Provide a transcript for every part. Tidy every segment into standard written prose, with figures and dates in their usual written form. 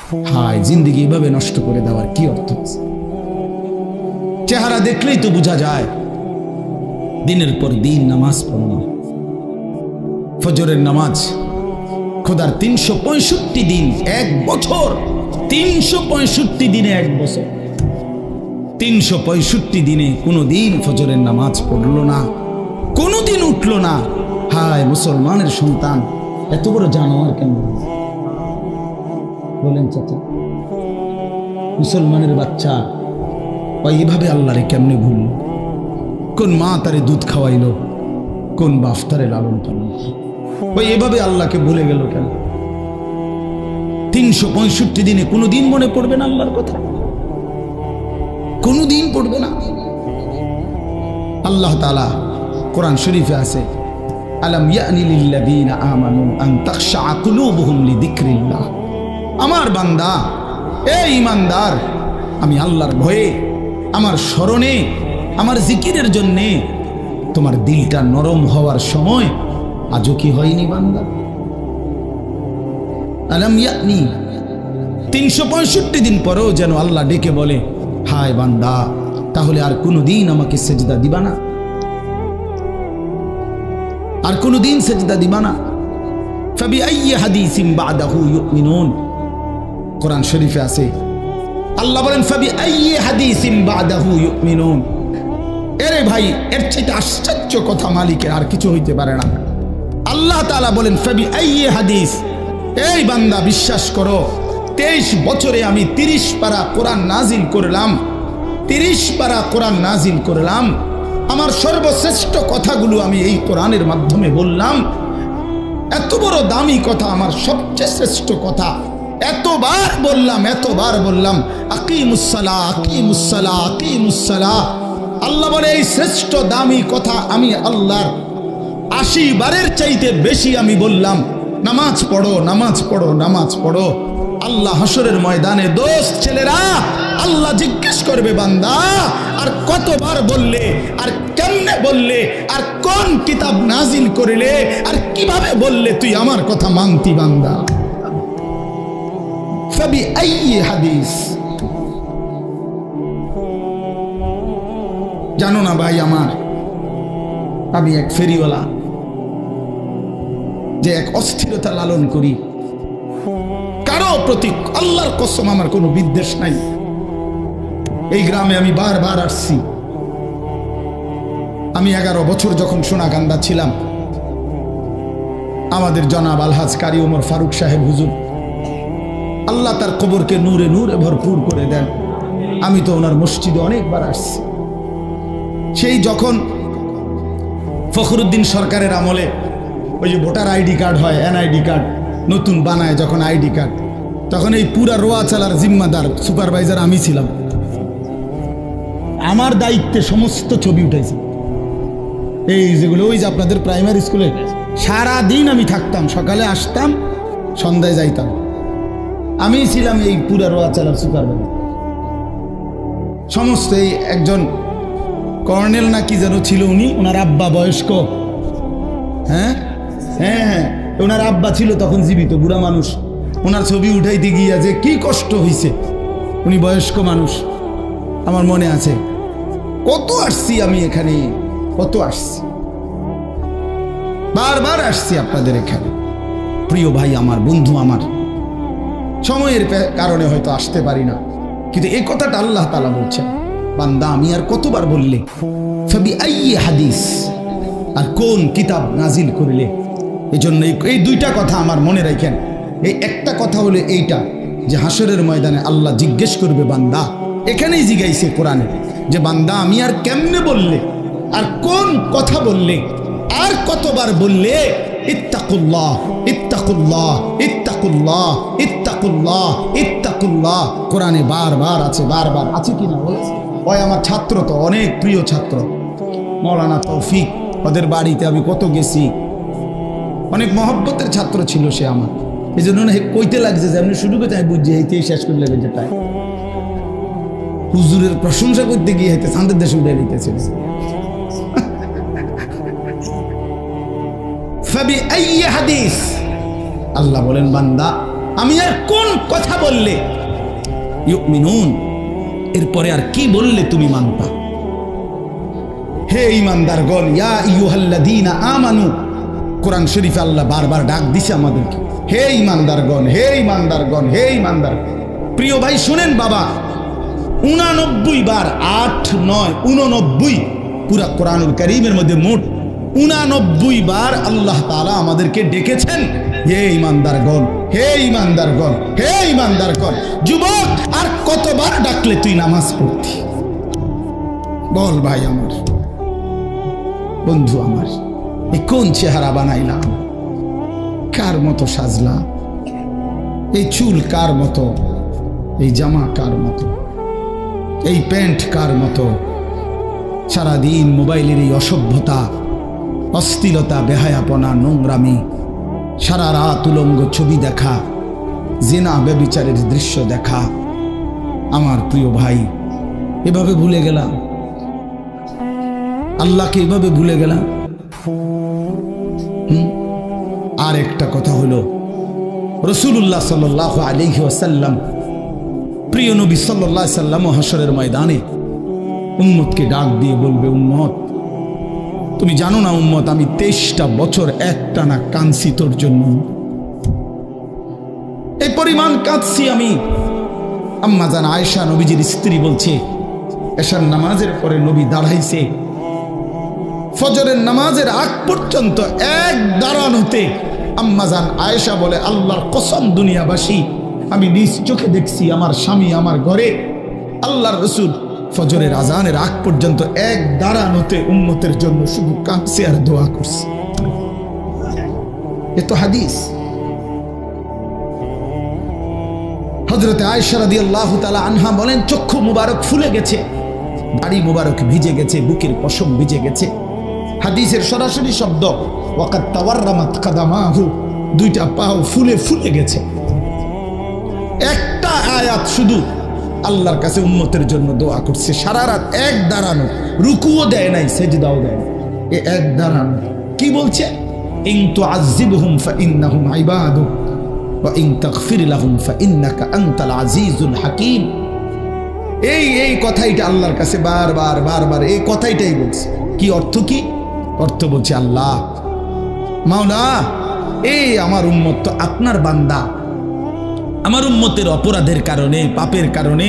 হায় জিন্দেগি এভাবে নষ্ট করে দেওয়ার কি অর্থ আছে? চেহারা দেখলেই তো বোঝা যায় দিনের পর দিন নামাজ পড়ো, ফজরের নামাজ খোদার 365 দিন, এক বছর, 365 দিনে এক বছর, 365 দিনে কোনো দিন ফজরের নামাজ পড়লো না, কোনো দিন উঠলো না। হায় মুসলমানের সন্তান এত বড় জানোয়ার কেন বলেন চাচা? মুসলমানের বাচ্চা এইভাবে আল্লাহরে কেমনে ভুলল? কোন মা তারে দুধ খাওয়াইলো, কোন বাপ তারে লালন পালন, এভাবে আল্লাহকে ভুলে গেল কেন? 365 দিনে কোনো দিন মনে পড়বে না আল্লাহর কথা? কোনো দিন পড়বে না? আল্লাহ তাআলা কোরআন শরীফে আছে, আলাম ইয়ানি লিল্লাযীনা আমানু আন তাখশা কুলুবুহুম লিযিকরিল্লাহ। আমার বান্দা, এই ঈমানদার, আমি আল্লাহর ভয়ে, আমার স্মরণে, আমার জিকিরের জন্য তোমার দিলটা নরম হওয়ার সময় আজও কি হয়নি বান্দা? আলাম ইয়ানি, 365 দিন পরেও যেন আল্লাহ ডেকে বলে, হায় বান্দা, তাহলে আর কোনোদিন আমাকে সেজদা দিবা না? আর কোনোদিন সেজদা দিবা না? ফাবিআইয়ি হাদিসিন বাদাহু ইউমিনুন। কোরআন শরীফে আছে, আল্লাহ বলেন ফাবিআইয়ি হাদিসিন বাদাহু ইউমিনুন। এরে ভাই, এর চাইতে আশ্চর্য কথা মালিকের আর কিছু হইতে পারে না। আল্লাহ তাআলা বলেন ফাবিআইয়ি হাদিস, এই বান্দা বিশ্বাস করো, 23 বছরে আমি 30 পারা কোরআন নাজিল করলাম, 30 পারা কোরআন নাজিল করলাম। আমার সর্বশ্রেষ্ঠ কথাগুলো আমি এই কোরআনের মাধ্যমে বললাম। এত বড় দামি কথা, আমার সবচেয়ে শ্রেষ্ঠ কথা, এতবার বললাম, এতবার বললাম, আকিমুসসালাহ, আকিমুসসালাহ, আকিমুসসালাহ। আল্লাহ বলে এই শ্রেষ্ঠ দামি কথা আমি আল্লাহর 80 বারের চাইতে বেশি আমি বললাম, নামাজ পড়ো, নামাজ পড়ো, নামাজ পড়ো। আল্লাহ হাসরের ময়দানে দোস্ত ছেলেরা, আল্লাহ জিজ্ঞেস করবে, বান্দা আর কতবার বললে, আর কেমনে বললে, আর কোন কিতাব নাজিল করিলে, আর কিভাবে বললে তুই আমার কথা মানতি বান্দা? ফাবিআইয়ি হাদিস। জানো না ভাই আমার, আমি এক ফেরিওয়ালা, যে এক অস্থিরতা লালন করি, কারো প্রতি আল্লাহর কসম আমার কোনো বিদ্বেষ নাই। এই গ্রামে আমি বারবার আসছি। আমি 11 বছর যখন সোনাকান্দা ছিলাম, আমাদের জনাব আলহাজ কারি ওমর ফারুক সাহেব হুজুর, আল্লাহ তার কবরকে নূরে নূরে ভরপুর করে দেন। আমি তো ওনার মসজিদে অনেকবার আসছি। সেই যখন ফখরুদ্দিন সরকারের আমলে ওই যে ভোটার আইডি কার্ড হয়, এনআইডি কার্ড নতুন বানায় যখন আইডি কার্ড, তখন এই পুরা রোয়া চালার জিম্মাদার সুপারভাইজার আমি ছিলাম। আমার দায়িত্বে সমস্ত ছবি উঠাইছি, এই যেগুলো ওই যে আপনাদের প্রাইমারি স্কুলে সারা দিন আমি থাকতাম, সকালে আসতাম, সন্ধ্যায় যাইতাম। আমি ছিলাম এই পুরা রোয়া চালার সুপারভাইজার। সমস্ত এই একজন কর্নেল না কি যেন ছিল উনি, ওনার আব্বা বয়স্ক, হ্যাঁ হ্যাঁ, ওনার আব্বা ছিল তখন জীবিত, বুড়া মানুষ। ওনার ছবি উঠাইতে গিয়া যে কি কষ্ট হইছে, উনি বয়স্ক মানুষ, আমার মনে আছে। কত আসছি আমি এখানে, কত আসছি, বারবার আসছি আপনাদের এখানে। প্রিয় ভাই আমার, বন্ধু আমার, সময়ের কারণে হয়তো আসতে পারি না, কিন্তু এই কথাটা আল্লাহ তাআলা বলছেন, বান্দা আমি আর কতবার বললে, ফাবিআইয়ি হাদিস, আর কোন কিতাব নাজিল করিলে। এই জন্য এই দুইটা কথা আমার মনে রাখেন। এই একটা কথা হলো এইটা, যে হাসরের ময়দানে আল্লাহ জিজ্ঞেস করবে বান্দা, এখানেই জিজ্ঞাইছে কোরআনে, যে বান্দা আমি আর কেমনে বললে, আর কোন কথা বললে, আর কতবার বললে, ইত্তাকুল্লাহ, ইত্তাকুল্লাহ, ইত্তাকুল্লাহ, ইত্তাকুল্লাহ, ইত্তাকুল্লাহ। কোরআনে বারবার আছে, বারবার আছে কিনা বলেছে। ওই আমার ছাত্র তো অনেক প্রিয় ছাত্র, মৌলানা তৌফিক, ওদের বাড়িতে আমি কত গেছি, অনেক মহব্বতের ছাত্র ছিল সে আমার। এই জন্য কইতে লাগছে যে আপনি শুরু করতে, আমি বুঝছি এইতেই শেষ করে লেগে যেটাই হুজুরের প্রশংসা করতে গিয়ে হইতে চাঁদের দেশে উঠে নিতেছিল। ফাবিআইয়ি হাদিস, আল্লাহ বলেন বান্দা আমি আর কোন কথা বললে ইউমিনুন, এরপরে আর কি বললে তুমি মানবা? হে ঈমানদারগণ, ইয়া আইয়ুহাল্লাযীনা আমানু, কোরআন শরীফে আল্লাহ বারবার ডাক দিছে আমাদেরকে, হে ঈমানদারগণ, হে ঈমানদারগণ, হে ঈমানদার। প্রিয় ভাই শুনেন বাবা, 89 বার, 8, 9, 89 পুরা কোরআনুল কারীমের মধ্যে মোট 89 বার আল্লাহ তাআলা আমাদেরকে ডেকেছেন, হে ঈমানদারগণ, হে ঈমানদারগণ, হে ঈমানদারগণ। যুবক, আর কতবার ডাকলে তুই নামাজ পড়তি? বল ভাই আমার, বন্ধু আমার, এই কোন চেহারা বানাইলাম? কার মতো সাজলাম? এই চুল কার মতো? এই জামা কার মতো? এই প্যান্ট কার মতো? সারাদিন মোবাইলের এই অসভ্যতা, অশ্লীলতা, বেহায়াপনা, নোংরামি, সারা রাত উলঙ্গ ছবি দেখা, জিনা ব্যভিচারের দৃশ্য দেখা। আমার প্রিয় ভাই, এভাবে ভুলে গেলাম আল্লাহকে, এভাবে ভুলে গেলাম। আর একটা কথা হলো, রাসূলুল্লাহ সাল্লাল্লাহু আলাইহি ওয়াসাল্লাম, প্রিয় নবী সাল্লাল্লাহু আলাইহি ওয়াসাল্লাম হাশরের ময়দানে উম্মতকে ডাক দিয়ে বলবে, উম্মত তুমি জানো না উম্মত, আমি 23টা বছর একটানা কাঁদছি তোর জন্য, এই পরিমাণ কাঁদছি আমি। আম্মা জান আয়েশা নবীজির স্ত্রী বলছে, এশার নামাজের পরে নবী দাঁড়াইছে, ফজরের নামাজের আগ পর্যন্ত এক দাঁড়ানোতে আম্মা জান আয়েশা বলে, আল্লাহর কসম দুনিয়াবাসী, আমি নিজ চোখে দেখছি আমার স্বামী আমার ঘরে আল্লাহর রাসূল ফজরের আজানের আগ পর্যন্ত এক দাঁড়ানোতে উম্মতের জন্য শুধু কাঁদছে আর দোয়া করছে। এ তো হাদিস। হযরতে আয়েশা রাদিয়াল্লাহু তাআলা আনহা বলেন, চক্ষু মুবারক ফুলে গেছে, দাড়ি মুবারক ভিজে গেছে, বুকের পশম ভিজে গেছে। হাদিসের সরাসরি শব্দ, ওয়াকাত তাওয়াররামাত কাদামাহু, দুইটা পাও ফুলে ফুলে গেছে। একটা আয়াত শুধু আল্লাহর কাছে উম্মতের জন্য দোয়া করছে, সারা রাত এক দাঁড়ানো, রুকুও দেয় নাই, সেজদাও দেয় নাই, এ এক দাঁড়ানো। কি বলছে? ইন তুআযিবহুম ফাইন্নাহুম ইবাদুক ওয়া ইন তাগফির লাহুম ফাইন্নাকা আনতাল আজিজুল হাকীম। এই কথাইটা আল্লাহর কাছে বারবার বারবার এই কথাইটাই বলছে। কি অর্থ? কি অর্থ বলছে, আল্লাহ মাওলা, এই আমার উম্মত তো আপনার বান্দা, আমার উম্মতের অপরাধের কারণে, পাপের কারণে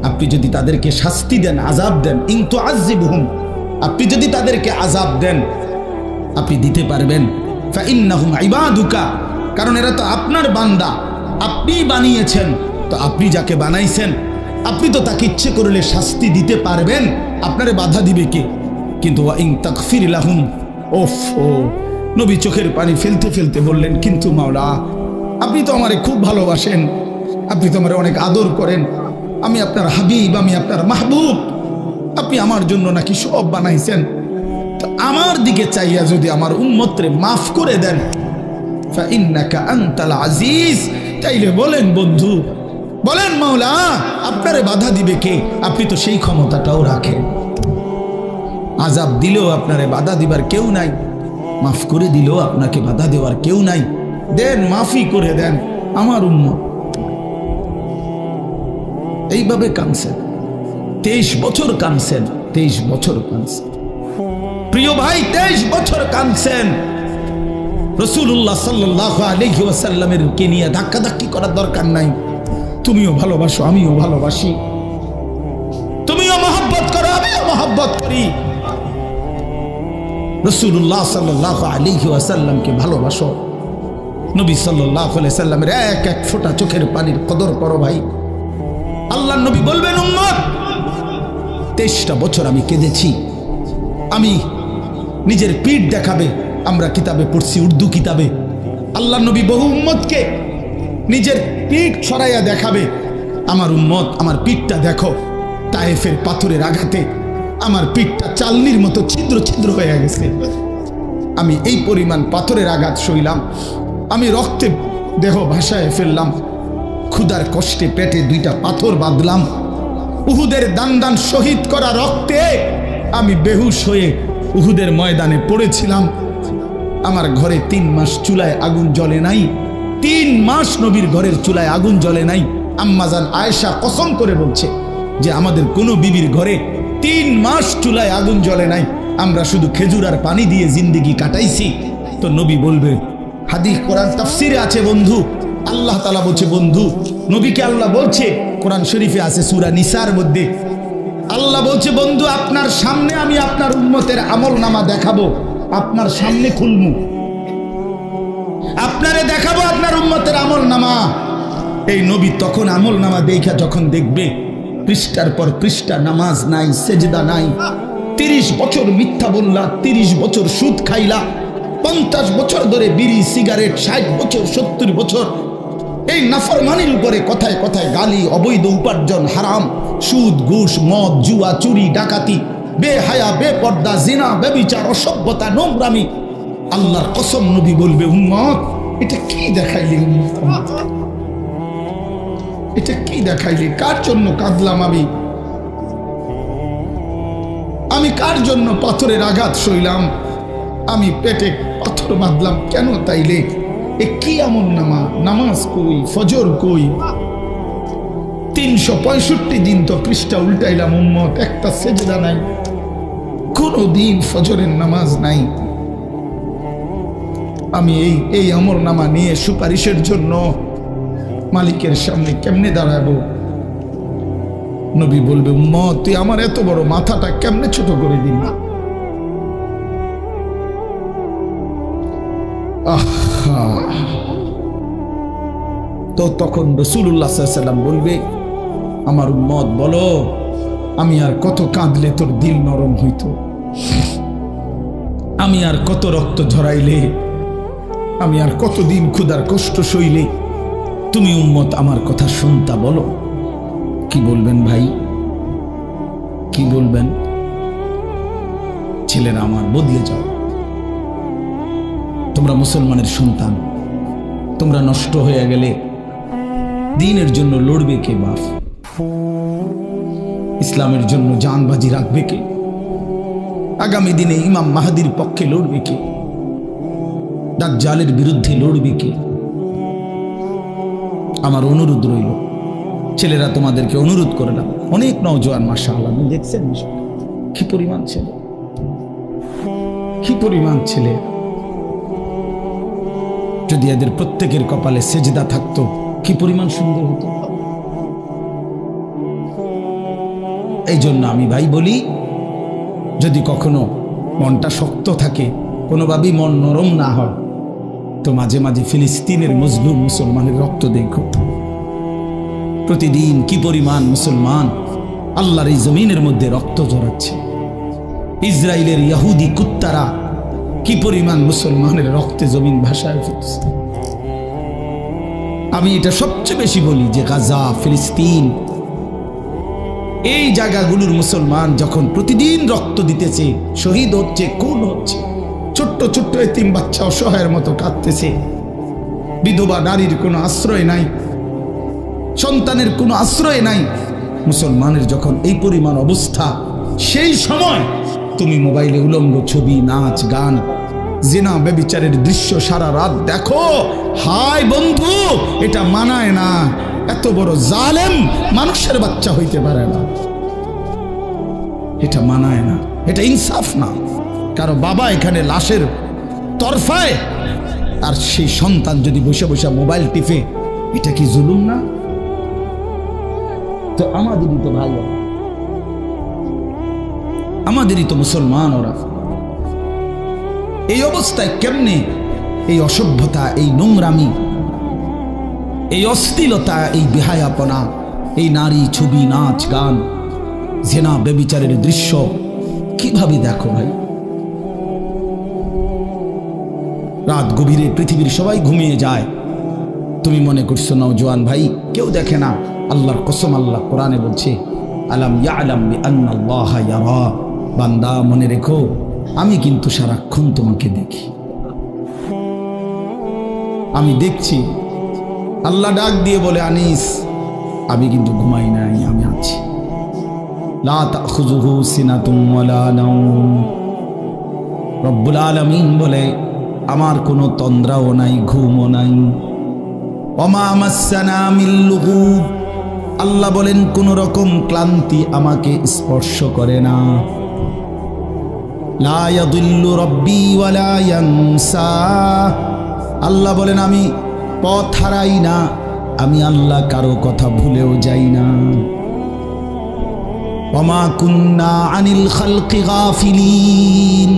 আপনি যদি তাদেরকে শাস্তি দেন, আযাব দেন, ইন তুআযিবহুম, আপনি যদি তাদেরকে আযাব দেন, আপনি দিতে পারবেন, ফাইন্নাহুম ইবাদুকা, কারণ এরা তো আপনার বান্দা, আপনি বানিয়েছেন, তো আপনি যাকে বানাইছেন আপনি তো তাকে ইচ্ছে করলে শাস্তি দিতে পারবেন, আপনারে বাধা দিবে কে? কিন্তু ওয়া ইন তাগফির লাহুম, ওফ, ও নবী চোখের পানি ফেলতে ফেলতে বললেন, কিন্তু মাওলা, আপনি তো আমারে খুব ভালোবাসেন, আপনি তো আমারে অনেক আদর করেন, আমি আপনার হাবিব, আমি আপনার মাহবুব, আপনি আমার জন্য নাকি সব বানাইছেন, তো আমার দিকে চাইয়া যদি আমার উম্মতরে মাফ করে দেন, ফাইন্নাকা আনতাল আজিজ, তাইলে বলেন বন্ধু, বলেন মাওলা, আপনারে বাধা দিবে কে? আপনি তো সেই ক্ষমতাটাও রাখেন। আযাব দিলেও আপনারে বাধা দিবার কেউ নাই, মাফ করে দিলেও আপনাকে বাধা দেওয়ার কেউ নাই। দেন, মাফি করে দেন আমার উম্মত। এইভাবে কাঁদছেন, 23 বছর কাঁদছেন, 23 বছর কাঁদছেন। প্রিয় ভাই, 23 বছর কাঁদছেন। রাসূলুল্লাহ সাল্লাল্লাহু আলাইহি ওয়াসাল্লামের কে নিয়ে ধাক্কাধাক্কি করার দরকার নাই। তুমিও ভালোবাসো, আমিও ভালোবাসি, তুমিও মহব্বত করো, আমিও মহব্বত করি। রাসূলুল্লাহ সাল্লাল্লাহু আলাইহি ওয়াসাল্লামকে ভালোবাসো, নবী সাল্লাল্লাহু আলাইহি সাল্লামের এক এক ফোঁটা চোখের পানির কদর করো ভাই। আল্লাহর নবী বলবেন, উম্মত 23টা বছর আমি কেঁদেছি, আমি নিজের পিঠ দেখাবে, আমরা কিতাবে পড়ছি, উর্দু কিতাবে আল্লাহর নবী বহু উম্মতকে নিজের পিঠ ছড়াইয়া দেখাবে, আমার উম্মত আমার পিঠটা দেখো, তায়েফের পাথরের আঘাতে আমার পিঠটা চালনির মতো ছিদ্র ছিদ্র হয়ে গেছে, আমি এই পরিমাণ পাথরের আঘাত সইলাম, আমি রক্তে দেহ ভাসায় ফেললাম, ক্ষুধার কষ্টে পেটে 2টা পাথর বাঁধলাম, উহুদের দান দান শহীদ করা রক্তে আমি বেহুশ হয়ে উহুদের ময়দানে পড়েছিলাম, আমার ঘরে 3 মাস চুলায় আগুন জ্বলে নাই, 3 মাস নবীর ঘরের চুলায় আগুন জ্বলে নাই। আম্মাজান আয়েশা কসম করে বলছে যে আমাদের কোনো বিবির ঘরে 3 মাস চুলায় আগুন জ্বলে নাই, আমরা শুধু খেজুর আর পানি দিয়ে জিন্দেগি কাটাইছি। তো নবী বলবে, হাদিস কোরআন তাফসিরে আছে বন্ধু, আল্লাহ তাআলা বলছে বন্ধু, নবীকে আল্লাহ বলছে, কোরআন শরীফে আছে সূরা নিসার মধ্যে আল্লাহ বলছে, বন্ধু আপনার সামনে আমি আপনার উম্মতের আমলনামা দেখাবো, আপনার সামনে খুলমু, আপনারে দেখাবো আপনার উম্মতের আমলনামা। এই নবী তখন আমলনামা দেখা যখন দেখবে পৃষ্ঠার পর পৃষ্ঠা নামাজ নাই, সেজদা নাই, 30 বছর মিথ্যা বললা, 30 বছর সুদ খাইলা, 50 বছর ধরে বিড়ি সিগারেট, 60 বছর 70 বছর এই নাফরমানির উপরে কথায় কথায় গালি, অবৈধ উপার্জন, হারাম, সুদ, ঘুষ, মদ, জুয়া, চুরি, ডাকাতি, বেহায়া, বেপর্দা, জিনা, ব্যভিচার, অসভ্যতা, নোংরামি। আল্লাহর কসম নবী বলবে, উম্মত এটা কি দেখাইলি, উম্মত এটা কি দেখাইলি, কার জন্য কাঁদলাম আমি কার জন্য পাথরের আঘাত সইলাম, আমি পেটে পাথর বাঁধলাম কেন? তাইলে এ কি এমন নামাজ কই, ফজর কই, 365 দিন তো পৃষ্ঠা উল্টাইলাম উম্মত, একটা সেজদা নাই, কোনো দিন ফজরের নামাজ নাই। আমি এই আমলনামা নিয়ে সুপারিশের জন্য মালিকের সামনে কেমনে দাঁড়াবো? নবী বলবে, উম্মত তুই আমার এত বড় মাথাটা কেমনে ছোট করে দিলি? তো তখন রাসূলুল্লাহ সাল্লাল্লাহু আলাইহি ওয়াসাল্লাম বলবে, আমার উম্মত বলো আমি আর কত কাঁদলে তোর দিল নরম হইতো, আমি আর কত রক্ত ঝরাইলে, আমি আর কতদিন ক্ষুধার কষ্ট সইলে তুমি উম্মত আমার কথা শুনতা? বলো কি বলবেন ভাই, কি বলবেন? ছেলেরা আমার বদলে যাও, তোমরা মুসলমানের সন্তান, তোমরা নষ্ট হয়ে গেলে দ্বীনের জন্য লড়বে কে বাপ? ইসলামের জন্য জানবাজি রাখবে কে? আগামী দিনে ইমাম মাহদির পক্ষে লড়বে কে? দাজ্জালের বিরুদ্ধে লড়বে কে? আমার অনুরোধ রইল, ছেলেরা তোমাদেরকে অনুরোধ করলাম, অনেক নওজোয়ান মাশাআল্লাহ দেখছেন কি পরিমাণ ছেলে, কি পরিমাণ ছেলে, যদি এদের প্রত্যেকের কপালে সেজদা থাকতো কি পরিমাণ সুন্দর হতো। এই জন্য আমি ভাই বলি, যদি কখনো মনটা শক্ত থাকে, কোনোভাবেই মন নরম না হয়, তো মাঝে মাঝে ফিলিস্তিনের মজলুম মুসলমানের রক্ত দেখো। প্রতিদিন কি পরিমাণ মুসলমান আল্লাহর এই জমিনের মধ্যে রক্ত ঝরাচ্ছে। ইসরায়েলের ইহুদি কুত্তারা কি পরিমাণ মুসলমানের রক্তে জমিন ভাসায় ফেলছে। আমি এটা সবচেয়ে বেশি বলি যে গাজা, ফিলিস্তিন, এই জায়গাগুলোর মুসলমান যখন প্রতিদিন রক্ত দিতেছে, শহীদ হচ্ছে, খুন হচ্ছে, ছোট্ট ছোট্ট এতিম বাচ্চা অসহায়ের মতো কাঁদতেছে, বিধবা নারীর কোনো আশ্রয় নাই, সন্তানের কোনো আশ্রয় নাই, মুসলমানের যখন এই পরিমাণ অবস্থা, সেই সময় তুমি মোবাইলে উলঙ্গ ছবি, নাচ, গান, জিনা, ব্যভিচারের দৃশ্য সারা রাত দেখো, হায় বন্ধু এটা মানায় না। এত বড় জালেম মানুষের বাচ্চা হইতে পারে না, এটা মানায় না, এটা ইনসাফ না। কারো বাবা এখানে লাশের তরফায়, আর সেই সন্তান যদি বসে বসে মোবাইল টিপে, এটা কি জুলুম না? তো আমাদেরই তো ভাই, আমাদেরই তো মুসলমান ওরা। এই অবস্থায় কেমনে এই অসভ্যতা, এই নোংরামি, এই অশ্লীলতা, এই বেহায়াপনা, এই নারী, ছবি, নাচ, গান, জেনা, ব্যভিচারের দৃশ্য কিভাবে দেখো ভাই? রাত গভীরে পৃথিবীর সবাই ঘুমিয়ে যায়, তুমি মনে করছো নওজোয়ান ভাই কেউ দেখে না? আল্লাহর কসম, আল্লাহ কোরআনে বলছে, আলাম ইয়ালাম বিআন্নাল্লাহা ইয়ারা, বান্দা মনে রেখো আমি কিন্তু সারাক্ষণ তোমাকে দেখি, আমি দেখছি। আল্লাহ ডাক দিয়ে বলে, আনিস আমি কিন্তু ঘুমাই নাই, আমি আছি। লা তাখুযুহু সিনাতুম ওয়ালা নাওম, রব্বুল আলামিন বলে আমার কোনো তন্দ্রাও নাই, ঘুমও নাই, ওমা মাসসানা মিন লুগুব, আল্লাহ বলেন কোন রকম ক্লান্তি আমাকে স্পর্শ করে না। লা ইয়াদিল্লু রাব্বি ওয়ালা ইয়ানসা, আল্লাহ বলেন আমি পথ হারাই না, আমি আল্লাহ কারো কথা ভুলেও যাই না। ওমা কুন্না আনিল খালকি গাফিলিন,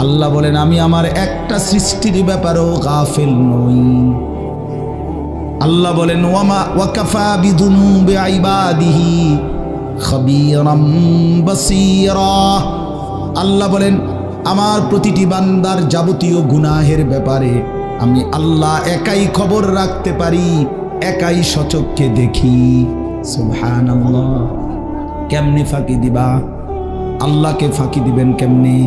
আল্লাহ বলেন আমি আমার একটা সৃষ্টির ব্যাপারেও গাফিল নই। আল্লাহ বলেন ওয়ামা ওয়াকাফা বিযুনুবি ইবাদিহি খাবীরাম বাসীরা, আল্লাহ বলেন আমার প্রতিটি বান্দার যাবতীয় গুনাহের ব্যাপারে আমি আল্লাহ একাই খবর রাখতে পারি, একাই সচক্ষে দেখি। সুবহানাল্লাহ। কেমনে ফাঁকি দিবা? আল্লাহকে ফাঁকি দিবেন কেমনে?